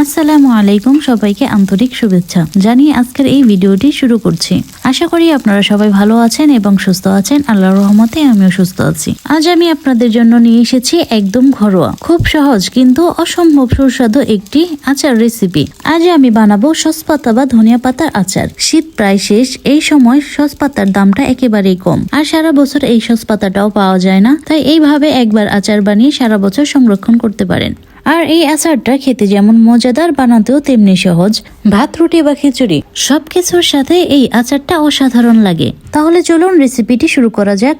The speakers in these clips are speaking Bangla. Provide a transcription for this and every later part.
আসসালামু আলাইকুম, সবাইকে আন্তরিক শুভেচ্ছা জানিয়ে আজকের এই ভিডিওটি শুরু করছি। আশা করি আপনারা সবাই ভালো আছেন এবং সুস্থ আছেন। আল্লাহর রহমতে আমিও সুস্থ আছি। আজ আমি আপনাদের জন্য নিয়ে এসেছি একদম ঘরোয়া, খুব সহজ কিন্তু অসম্ভব সুস্বাদু একটি আচার রেসিপি। আজ আমি বানাবো সসপাতা বা ধনিয়া পাতার আচার। শীত প্রায় শেষ, এই সময় সসপাতার দামটা একেবারেই কম, আর সারা বছর এই সসপাতাটাও পাওয়া যায় না। তাই এইভাবে একবার আচার বানিয়ে সারা বছর সংরক্ষণ করতে পারেন। আর এই আচারটা খেতে যেমন মজাদার, বানাতেও তেমনি সহজ। ভাত, রুটি বা খিচুড়ি সবকিছুর সাথে এই আচারটা অসাধারণ লাগে। তাহলে চলুন রেসিপিটি শুরু করা যাক।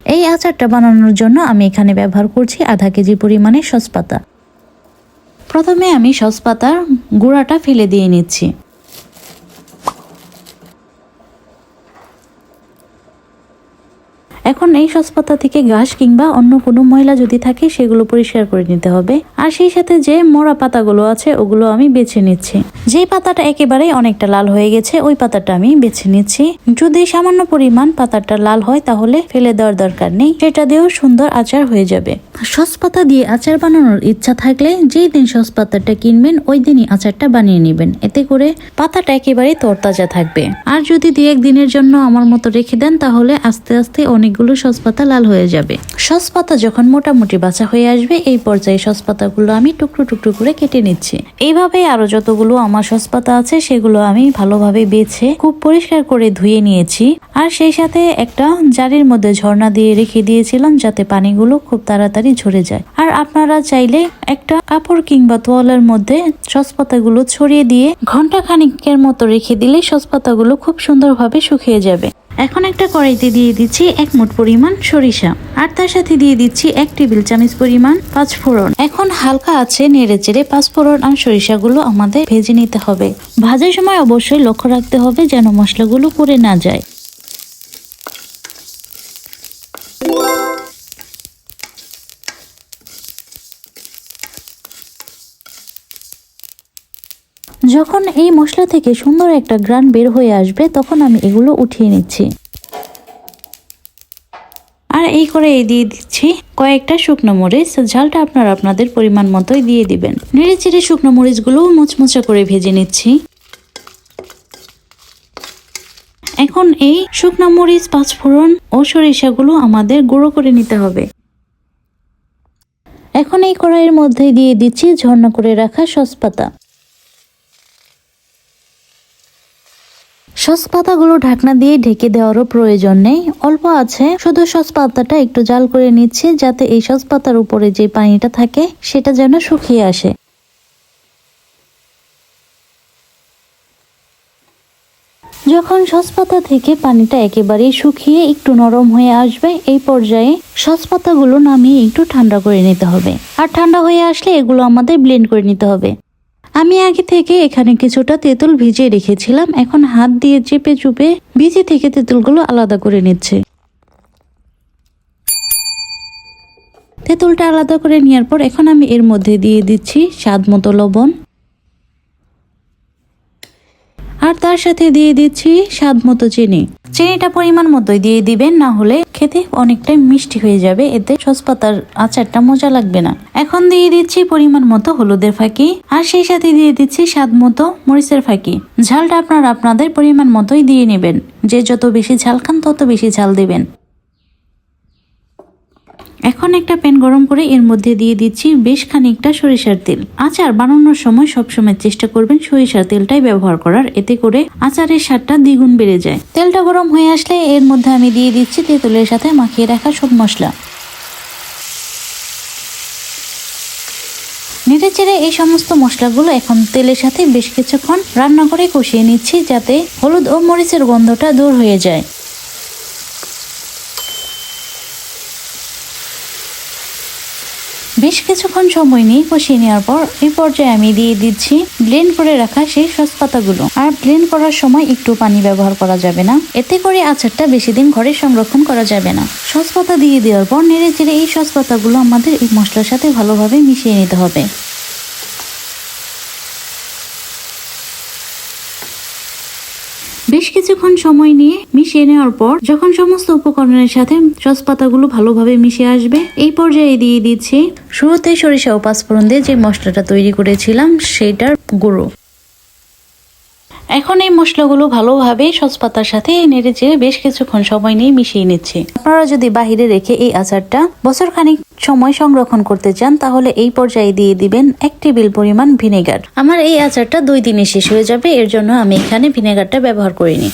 এই আচারটা বানানোর জন্য আমি এখানে ব্যবহার করছি আধা কেজি পরিমাণে সসপাতা। প্রথমে আমি সসপাতার গুঁড়াটা ফেলে দিয়ে নিচ্ছি। এখন এই সসপাতা থেকে ঘাস কিংবা অন্য কোনো ময়লা যদি থাকে সেগুলো পরিষ্কার করে নিতে হবে। আর সেই সাথে যে মোড়া পাতাগুলো আছে ওগুলো আমি বেছে নিচ্ছি। যে পাতাটা একেবারেই অনেকটা লাল হয়ে গেছে ওই পাতাটা আমি বেছে নিচ্ছি। যদি সামান্য পরিমাণ পাতাটা লাল হয় তাহলে ফেলে দেওয়ার দরকার নেই, সেটা দিয়েও সুন্দর আচার হয়ে যাবে। সসপাতা দিয়ে আচার বানানোর ইচ্ছা থাকলে যেই দিন সসপাতাটা কিনবেন ওই দিনই আচারটা বানিয়ে নেবেন, এতে করে পাতাটা একেবারেই তরতাজা থাকবে। আর যদি 2-1 দিনের জন্য আমার মতো রেখে দেন তাহলে আস্তে আস্তে অনেকগুলো সসপাতা লাল হয়ে যাবে। সসপাতা যখন মোটামুটি বাছা হয়ে আসবে এই পর্যায়ে সসপাতাগুলো আমি টুকরো টুকরো করে কেটে নিচ্ছি। এইভাবে আরো যতগুলো আমার সসপাতা আছে সেগুলো আমি ভালোভাবে বেছে খুব পরিষ্কার করে ধুয়ে নিয়েছি। আর সেই সাথে একটা জারের মধ্যে ঝর্ণা দিয়ে রেখে দিয়েছিলাম যাতে পানিগুলো খুব তাড়াতাড়ি ঝরে যায়। আর আপনারা চাইলে একটা কাপড় কিংবা তোয়ালের মধ্যে সসপাতাগুলো ছড়িয়ে দিয়ে ঘন্টা খানিকের মতো রেখে দিলে সসপাতাগুলো খুব সুন্দরভাবে শুকিয়ে যাবে। এখন একটা কড়াইতে দিয়ে দিচ্ছি 1 মুঠ পরিমাণ সরিষা, আর তার সাথে দিয়ে দিচ্ছি 1 টেবিল চামচ পরিমাণ পাঁচফোড়ন। এখন হালকা আছে নেড়ে চেড়ে পাঁচফোড়ন আর সরিষাগুলো আমাদের ভেজে নিতে হবে। ভাজার সময় অবশ্যই লক্ষ্য রাখতে হবে যেন মশলাগুলো পুড়ে না যায়। যখন এই মশলা থেকে সুন্দর একটা ঘ্রাণ বের হয়ে আসবে তখন আমি এগুলো উঠিয়ে নিচ্ছি। আর এই করে দিয়ে দিচ্ছি কয়েকটা শুকনো মরিচ। ঝালটা আপনারা আপনাদের পরিমাণ মতোই দিয়ে দিবেন। নেড়ে চেড়ে শুকনো মরিচগুলো মুচমুচে করে ভেজে নিচ্ছি। এখন এই শুকনো মরিচ, পাঁচফোড়ন ও সরিষাগুলো আমাদের গুঁড়ো করে নিতে হবে। এখন এই কড়াইয়ের মধ্যে দিয়ে দিচ্ছি ঝর্ণা করে রাখা সসপাতা। সসপাতাগুলো ঢাকনা দিয়ে ঢেকে দেওয়ারও প্রয়োজন নেই, অল্প আছে, শুধু সসপাতাটা একটু জাল করে নিচ্ছি যাতে এই সসপাতার উপরে যে পানিটা থাকে সেটা যেন শুকিয়ে আসে। যখন সসপাতা থেকে পানিটা একেবারেই শুকিয়ে একটু নরম হয়ে আসবে এই পর্যায়ে সসপাতাগুলো নামিয়ে একটু ঠান্ডা করে নিতে হবে। আর ঠান্ডা হয়ে আসলে এগুলো আমাদের ব্লেন্ড করে নিতে হবে। আমি আগে থেকে এখানে কিছুটা তেঁতুল ভিজিয়ে রেখেছিলাম, এখন হাত দিয়ে চেপে চুপে ভিজে থেকে তেঁতুলগুলো আলাদা করে নিচ্ছে। তেঁতুলটা আলাদা করে নেওয়ার পর এখন আমি এর মধ্যে দিয়ে দিচ্ছি স্বাদ মতো লবণ, আর তার সাথে দিয়ে দিচ্ছি স্বাদ মতো চিনি। চিনিটা পরিমাণ মতোই দিয়ে দিবেন, না হলে খেতে অনেকটাই মিষ্টি হয়ে যাবে, এতে সসপাতার আচারটা মজা লাগবে না। এখন দিয়ে দিচ্ছি পরিমাণ মতো হলুদের ফাঁকি, আর সেই সাথে দিয়ে দিচ্ছি স্বাদ মতো মরিচের ফাঁকি। ঝালটা আপনারা আপনাদের পরিমাণ মতোই দিয়ে নেবেন, যে যত বেশি ঝাল খান তত বেশি ঝাল দিবেন। এখন একটা প্যান গরম করে এর মধ্যে দিয়ে দিচ্ছি বেশ খানিকটা সরিষার তেল। আচার বানানোর সময় সবসময় চেষ্টা করবেন সরিষার তেলটাই ব্যবহার করার, এতে করে আচারের স্বাদটা দ্বিগুণ বেড়ে যায়। তেলটা গরম হয়ে আসলে এর মধ্যে আমি দিয়ে দিচ্ছি তেঁতুলের সাথে মাখিয়ে রাখা সব মশলা। নেড়ে চেড়ে এই সমস্ত মশলাগুলো এখন তেলের সাথে বেশ কিছুক্ষণ রান্না করে কষিয়ে নিচ্ছি যাতে হলুদ ও মরিচের গন্ধটা দূর হয়ে যায়। বেশ কিছুক্ষণ সময় নিয়ে কষিয়ে নেওয়ার পর এই পর্যায়ে আমি দিয়ে দিচ্ছি ব্লেন্ড করে রাখা সেই সসপাতাগুলো। আর ব্লেন্ড করার সময় একটু পানি ব্যবহার করা যাবে না, এতে করে আচারটা বেশি দিন ঘরে সংরক্ষণ করা যাবে না। সসপাতা দিয়ে দেওয়ার পর নেড়ে চেড়ে এই সসপাতাগুলো আমাদের এই মশলার সাথে ভালোভাবে মিশিয়ে নিতে হবে। বেশ কিছুক্ষণ সময় নিয়ে মিশিয়ে নেওয়ার পর যখন সমস্ত উপকরণের সাথে সস পাতাগুলো ভালোভাবে মিশে আসবে, এই পর্যায়ে দিয়ে দিচ্ছি শুরুতে সরিষা ও পাঁচফোড়ন দিয়ে যে মশলাটা তৈরি করেছিলাম সেটার গুঁড়ো। এখন এই মশলাগুলো ভালোভাবে সস পাতার সাথে নেড়ে চেড়ে বেশ কিছুক্ষণ সময় নিয়ে মিশিয়ে নিচ্ছি। আপনারা যদি বাহিরে রেখে এই আচারটা বছর খানিক সময় সংরক্ষণ করতে চান তাহলে এই পর্যায়ে দিয়ে দিবেন 1 টেবিল পরিমাণ ভিনেগার। আমার এই আচারটা 2 দিনে শেষ হয়ে যাবে, এর জন্য আমি এখানে ভিনেগারটা ব্যবহার করিনি।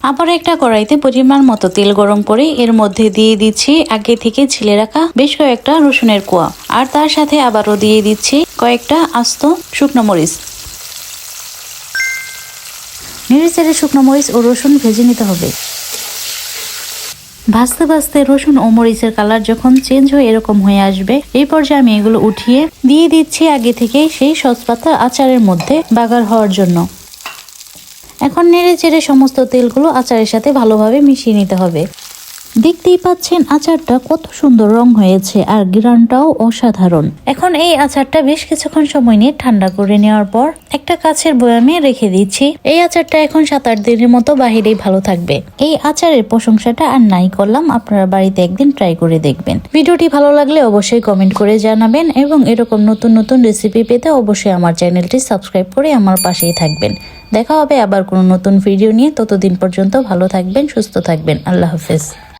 আবার একটা কড়াইতে পরিমাণ মতো তেল গরম করে এর মধ্যে দিয়ে দিচ্ছি আগে থেকে ছিলে রাখা বেশ কয়েকটা রসুনের কোয়া, আর তার সাথে আবারও দিয়ে দিচ্ছি কয়েকটা আস্ত শুকনো মরিচ। নেড়ে চেড়ে শুকনো মরিচ ও রসুন ভেজে নিতে হবে। ভাজতে ভাজতে রসুন ও মরিচের কালার যখন চেঞ্জ হয়ে এরকম হয়ে আসবে, এই পর্যায়ে আমি এগুলো উঠিয়ে দিয়ে দিচ্ছি আগে থেকে সেই সস পাতা আচারের মধ্যে বাগার হওয়ার জন্য। এখন নেড়ে চেড়ে সমস্ত তেলগুলো আচারের সাথে ভালোভাবে মিশিয়ে নিতে হবে। দেখতেই পাচ্ছেন আচারটা কত সুন্দর রং হয়েছে আর গ্রানটাও অসাধারণ। এখন এই আচারটা বেশ কিছুক্ষণ সময় নিয়ে ঠান্ডা করে নেওয়ার পর একটা কাচের বয়ামে রেখে দিচ্ছি। এই আচারটা এখন 7-8 দিনের মতো বাহিরেই ভালো থাকবে। এই আচারের প্রশংসাটা আর নাই করলাম, আপনারা বাড়িতে একদিন ট্রাই করে দেখবেন। ভিডিওটি ভালো লাগলে অবশ্যই কমেন্ট করে জানাবেন এবং এরকম নতুন নতুন রেসিপি পেতে অবশ্যই আমার চ্যানেলটি সাবস্ক্রাইব করে আমার পাশেই থাকবেন। দেখা হবে আবার কোনো নতুন ভিডিও নিয়ে, ততদিন পর্যন্ত ভালো থাকবেন, সুস্থ থাকবেন। আল্লাহ হাফেজ।